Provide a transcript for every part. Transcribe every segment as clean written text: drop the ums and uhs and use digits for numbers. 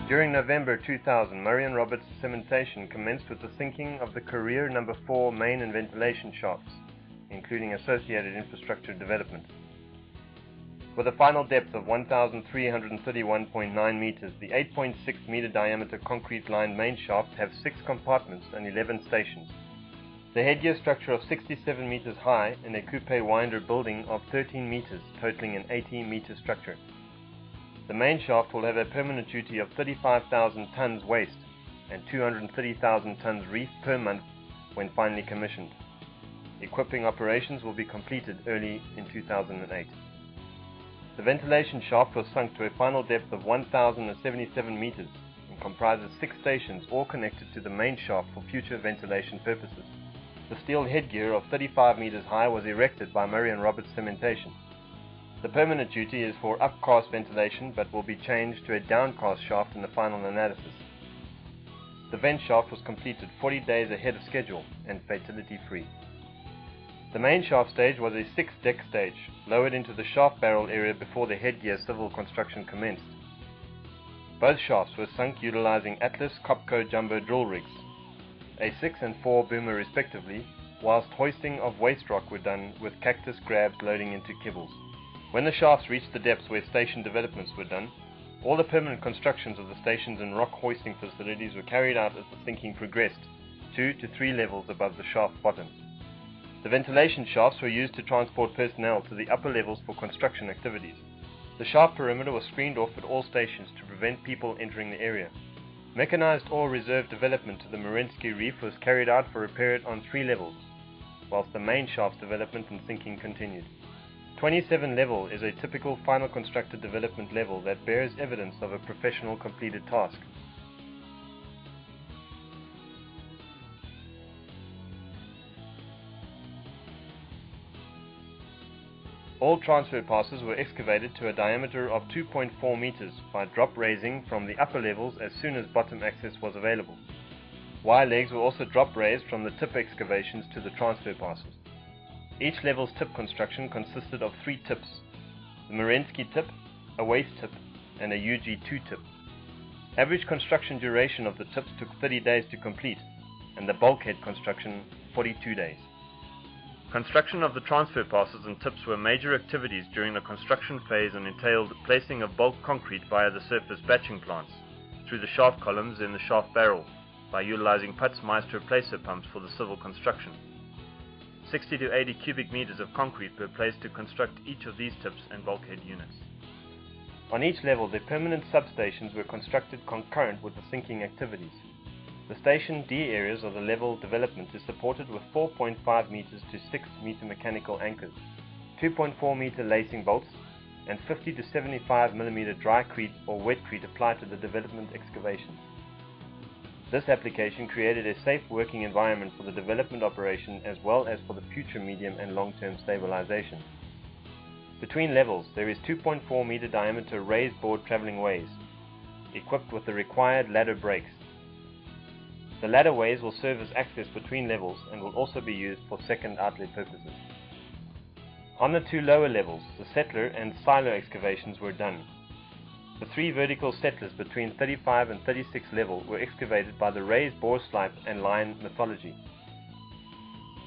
During November 2000, Murray and Roberts Cementation commenced with the sinking of the Karee No. 4 main and ventilation shafts, including associated infrastructure development. With a final depth of 1,331.9 meters, the 8.6 meter diameter concrete-lined main shaft has 6 compartments and 11 stations. The headgear structure of 67 meters high and a coupe winder building of 13 meters, totaling an 80-meter structure. The main shaft will have a permanent duty of 35,000 tons waste and 230,000 tons reef per month when finally commissioned. Equipping operations will be completed early in 2008. The ventilation shaft was sunk to a final depth of 1,077 meters and comprises 6 stations, all connected to the main shaft for future ventilation purposes. The steel headgear of 35 meters high was erected by Murray and Roberts Cementation. The permanent duty is for upcast ventilation, but will be changed to a downcast shaft in the final analysis. The vent shaft was completed 40 days ahead of schedule and fatality-free. The main shaft stage was a 6-deck stage, lowered into the shaft barrel area before the headgear civil construction commenced. Both shafts were sunk utilizing Atlas Copco jumbo drill rigs, a 6 and 4 boomer respectively, whilst hoisting of waste rock were done with cactus grabs loading into kibbles. When the shafts reached the depths where station developments were done, all the permanent constructions of the stations and rock hoisting facilities were carried out as the sinking progressed, 2 to 3 levels above the shaft bottom. The ventilation shafts were used to transport personnel to the upper levels for construction activities. The shaft perimeter was screened off at all stations to prevent people entering the area. Mechanized ore reserve development to the Marinsky Reef was carried out for a period on 3 levels, whilst the main shaft's development and sinking continued. 27 level is a typical final constructed development level that bears evidence of a professional completed task. All transfer passes were excavated to a diameter of 2.4 meters by drop raising from the upper levels as soon as bottom access was available. Wire legs were also drop raised from the tip excavations to the transfer passes. Each level's tip construction consisted of 3 tips: the Marinsky tip, a waste tip, and a UG2 tip. Average construction duration of the tips took 30 days to complete, and the bulkhead construction 42 days. Construction of the transfer passes and tips were major activities during the construction phase and entailed placing of bulk concrete via the surface batching plants, through the shaft columns in the shaft barrel, by utilizing Putz Meister placer pumps for the civil construction. 60 to 80 cubic meters of concrete were placed to construct each of these tips and bulkhead units. On each level, the permanent substations were constructed concurrent with the sinking activities. The Station D areas of the level development is supported with 4.5 meters to 6 meter mechanical anchors, 2.4 meter lacing bolts, and 50 to 75 millimeter drycrete or wetcrete applied to the development excavations. This application created a safe working environment for the development operation as well as for the future medium and long-term stabilization. Between levels, there is 2.4 meter diameter raised board traveling ways, equipped with the required ladder brakes. The ladder ways will serve as access between levels and will also be used for second outlet purposes. On the 2 lower levels, the settler and silo excavations were done. The 3 vertical settlers between 35 and 36 level were excavated by the raised bore slipe and line methodology.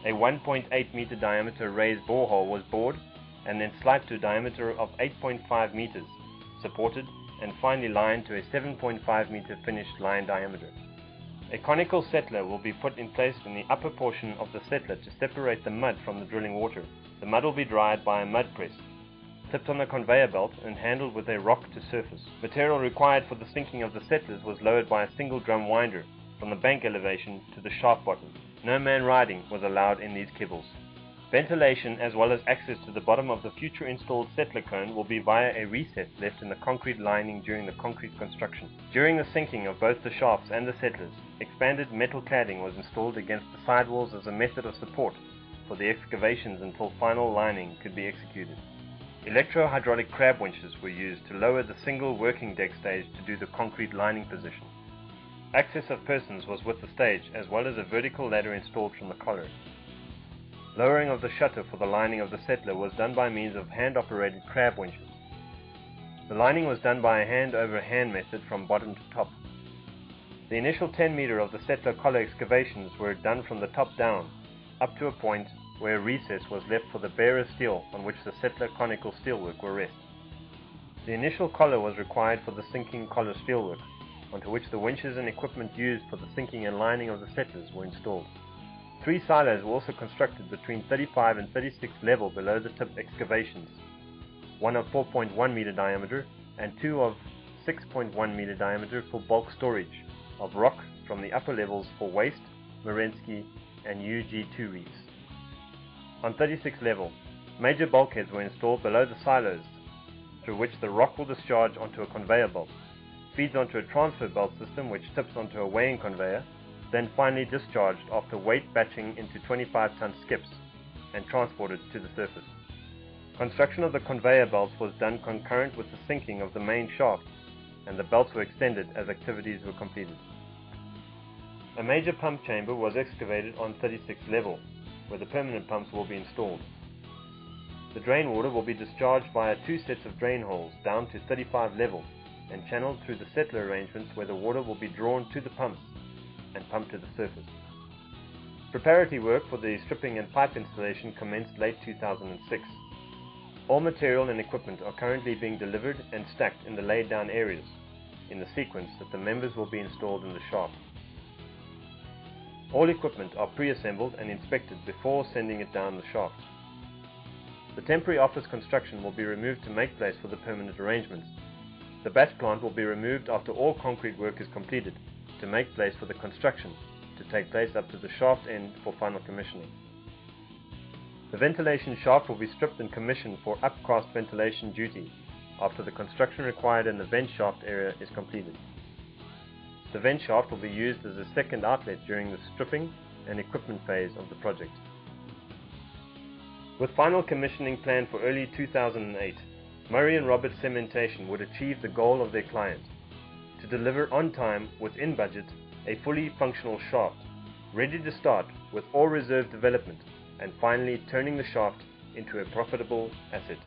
A 1.8 meter diameter raised borehole was bored and then sliped to a diameter of 8.5 meters, supported and finally lined to a 7.5 meter finished line diameter. A conical settler will be put in place in the upper portion of the settler to separate the mud from the drilling water. The mud will be dried by a mud press, tipped on a conveyor belt and handled with a rock to surface. Material required for the sinking of the settlers was lowered by a single drum winder from the bank elevation to the shaft bottom. No man riding was allowed in these kibbles. Ventilation as well as access to the bottom of the future installed settler cone will be via a recess left in the concrete lining during the concrete construction. During the sinking of both the shafts and the settlers, expanded metal cladding was installed against the sidewalls as a method of support for the excavations until final lining could be executed. Electro-hydraulic crab winches were used to lower the single working deck stage to do the concrete lining position. Access of persons was with the stage as well as a vertical ladder installed from the collar. Lowering of the shutter for the lining of the settler was done by means of hand-operated crab winches. The lining was done by a hand-over-hand method from bottom to top. The initial 10 meter of the settler collar excavations were done from the top down, up to a point where a recess was left for the bearer steel on which the settler conical steelwork will rest. The initial collar was required for the sinking collar steelwork, onto which the winches and equipment used for the sinking and lining of the settlers were installed. 3 silos were also constructed between 35 and 36 level below the tip excavations, one of 4.1 meter diameter and 2 of 6.1 meter diameter for bulk storage of rock from the upper levels for waste, Merensky and UG2 reefs. On 36 level, major bulkheads were installed below the silos, through which the rock will discharge onto a conveyor belt, feeds onto a transfer belt system which tips onto a weighing conveyor, then finally discharged after weight batching into 25-ton skips and transported to the surface. Construction of the conveyor belts was done concurrent with the sinking of the main shaft, and the belts were extended as activities were completed. A major pump chamber was excavated on 36 level, where the permanent pumps will be installed. The drain water will be discharged via 2 sets of drain holes down to 35 level and channeled through the settler arrangements where the water will be drawn to the pumps and pumped to the surface. Preparatory work for the stripping and pipe installation commenced late 2006. All material and equipment are currently being delivered and stacked in the laid down areas, in the sequence that the members will be installed in the shaft. All equipment are pre-assembled and inspected before sending it down the shaft. The temporary office construction will be removed to make place for the permanent arrangements. The batch plant will be removed after all concrete work is completed, to make place for the construction to take place up to the shaft end for final commissioning. The ventilation shaft will be stripped and commissioned for upcast ventilation duty after the construction required in the vent shaft area is completed. The vent shaft will be used as a second outlet during the stripping and equipment phase of the project. With final commissioning planned for early 2008, Murray and Roberts Cementation would achieve the goal of their client, to deliver on time, within budget, a fully functional shaft, ready to start with all reserve development, and finally turning the shaft into a profitable asset.